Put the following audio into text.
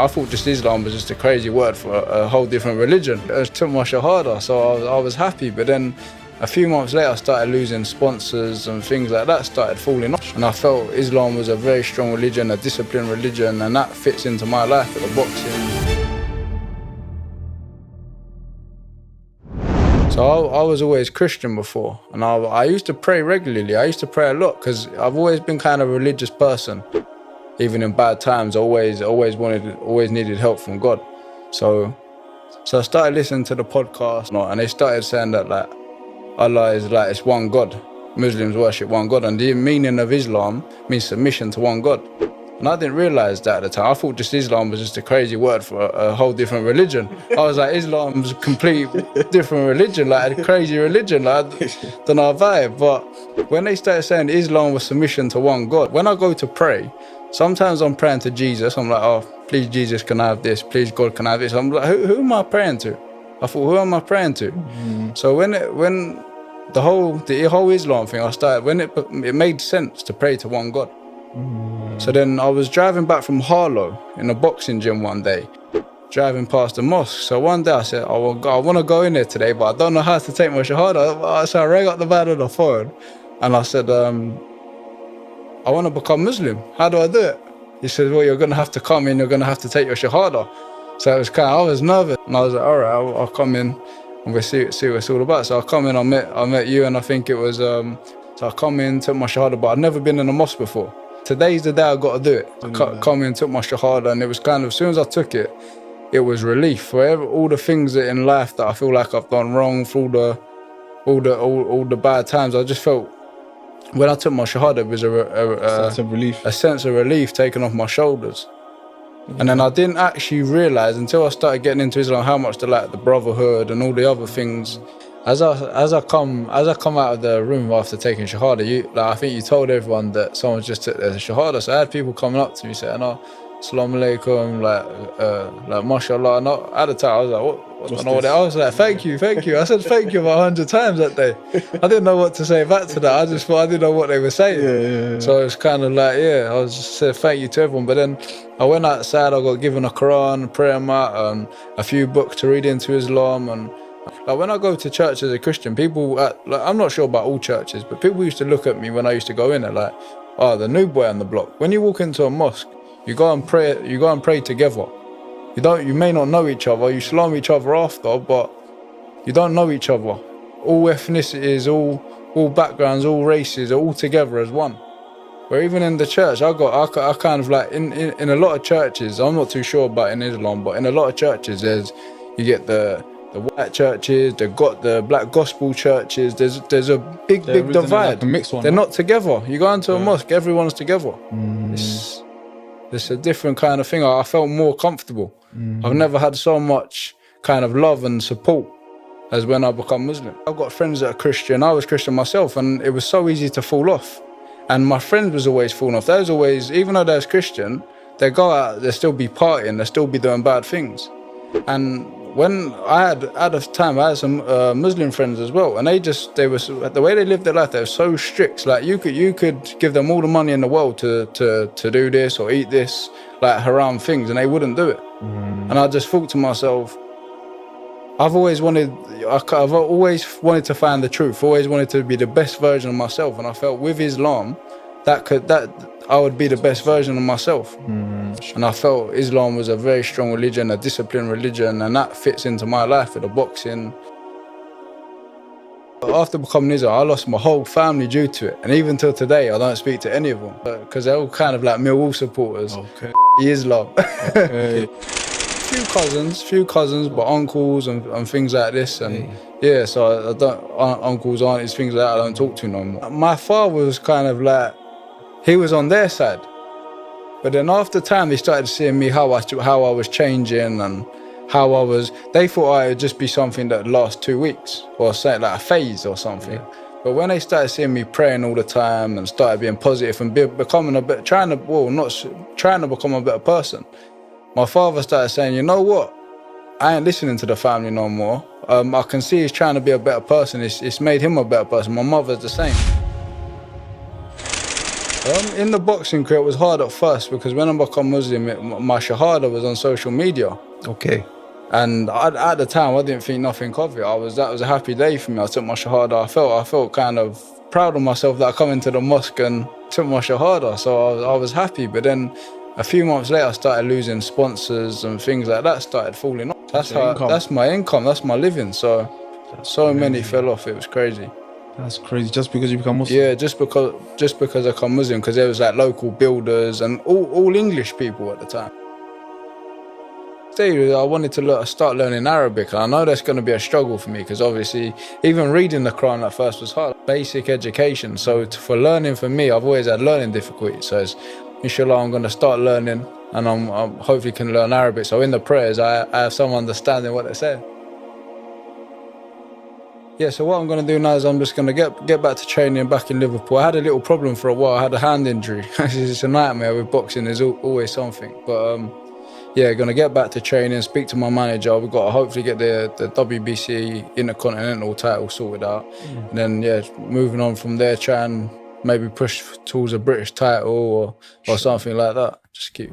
I thought just Islam was just a crazy word for a whole different religion. I took my Shahada, so I was happy, but then a few months later I started losing sponsors and things like that started falling off. And I felt Islam was a very strong religion, a disciplined religion, and that fits into my life with the boxing. So I was always Christian before, and I used to pray regularly. I used to pray a lot because I've always been kind of a religious person. Even in bad times, I always needed help from God. So I started listening to the podcast, and they started saying that like Allah is like, it's one God. Muslims worship one God, and the meaning of Islam means submission to one God. And I didn't realize that at the time. I thought just Islam was just a crazy word for a whole different religion. I was like, Islam's a complete different religion, like a crazy religion. Like, I don't know about it. But when they started saying Islam was submission to one God, when I go to pray, sometimes I'm praying to Jesus. I'm like, oh, please Jesus, can I have this? Please God, can I have this? I'm like, who am I praying to? I thought, who am I praying to? So when the whole Islam thing, it made sense to pray to one God. So then I was driving back from Harlow in a boxing gym one day, driving past the mosque. So one day I said, I want to go in there today, but I don't know how to take my Shahada. So I rang up the man on the phone and I said, I want to become Muslim. How do I do it? He said, well, you're going to have to come in, you're going to have to take your Shahada. So I was nervous, and I was like, all right, I'll come in and we'll see what it's all about. So I come in, I met you, and I think it was, so I come in, took my Shahada, but I'd never been in a mosque before. Today's the day I got to do it. I come in, took my Shahada, and it was kind of, as soon as I took it, it was relief for all the things that in life that I feel like I've done wrong, for all the bad times. I just felt, when I took my Shahada, it was a sense of relief taken off my shoulders. And then I didn't actually realise until I started getting into Islam how much the brotherhood and all the other things. As I come out of the room after taking Shahada, I think you told everyone that someone just took their Shahada. So I had people coming up to me saying, "Oh, Assalamu alaikum," like mashallah. And at the time I was like, "What?" I was like, "Thank you." I said thank you about 100 times that day. I didn't know what to say back to that. I just thought I didn't know what they were saying. Yeah. So it was kind of like, I was just saying thank you to everyone. But then I went outside. I got given a Quran, a prayer mat, and a few books to read into Islam. And like when I go to church as a Christian, people, I'm not sure about all churches, but people used to look at me when I used to go in there like, oh, the new boy on the block. When you walk into a mosque, you go and pray together. You may not know each other, you salam each other after, but you don't know each other. All ethnicities, all backgrounds, all races are all together as one. Where even in the church, I kind of like, in a lot of churches, I'm not too sure about in Islam, but in a lot of churches, you get the white churches, they've got the black gospel churches, there's a big divide. Like a mixed one, they're not together. You go into a mosque, everyone's together. It's a different kind of thing. I felt more comfortable. I've never had so much kind of love and support as when I become Muslim. I've got friends that are Christian. I was Christian myself, and it was so easy to fall off. And my friends was always falling off. They was always, even though they was Christian, they go out, they still be partying, they still be doing bad things. And when I had some Muslim friends as well, and they were the way they lived their life, they were so strict. Like you could give them all the money in the world to do this or eat this, like haram things, and they wouldn't do it. And I just thought to myself, I've always wanted to find the truth, always wanted to be the best version of myself, and I felt with Islam that I would be the best version of myself. And I felt Islam was a very strong religion, a disciplined religion, and that fits into my life with the boxing. After becoming Islam, I lost my whole family due to it, and even till today I don't speak to any of them because they're all kind of like Millwall supporters. Okay. Islam. Okay. few cousins, but uncles and things like this, and so I don't, uncles, aunties, things like that, I don't talk to no more. My father was kind of like, he was on their side, but then after time they started seeing me how I was changing and they thought it would just be something that lasts 2 weeks or something like a phase or something. But when they started seeing me praying all the time and started being positive and becoming trying to become a better person, my father started saying, you know what, I ain't listening to the family no more. I can see he's trying to be a better person. It's made him a better person. My mother's the same. In the boxing career, it was hard at first because when I became Muslim, my Shahada was on social media. Okay. And at the time, I didn't think nothing of it. That was a happy day for me. I took my Shahada. I felt kind of proud of myself that I come into the mosque and took my Shahada. So I was happy. But then a few months later, I started losing sponsors and things like that started falling off. That's my income. That's my living. So many fell off. It was crazy. That's crazy. Just because you become Muslim? Yeah, just because I become Muslim, because there was like local builders and all English people at the time. I wanted to start learning Arabic, and I know that's going to be a struggle for me because obviously even reading the Quran at first was hard. Basic education, so for learning for me, I've always had learning difficulties. So inshallah, I'm going to start learning, and I'm hopefully can learn Arabic. So in the prayers, I have some understanding what they say. Yeah, so what I'm going to do now is I'm just going to get back to training back in Liverpool. I had a little problem for a while. I had a hand injury. It's a nightmare with boxing. There's always something. But yeah, going to get back to training, speak to my manager. We've got to hopefully get the WBC Intercontinental title sorted out. And then, yeah, moving on from there, try and maybe push towards a British title or something like that. Just keep...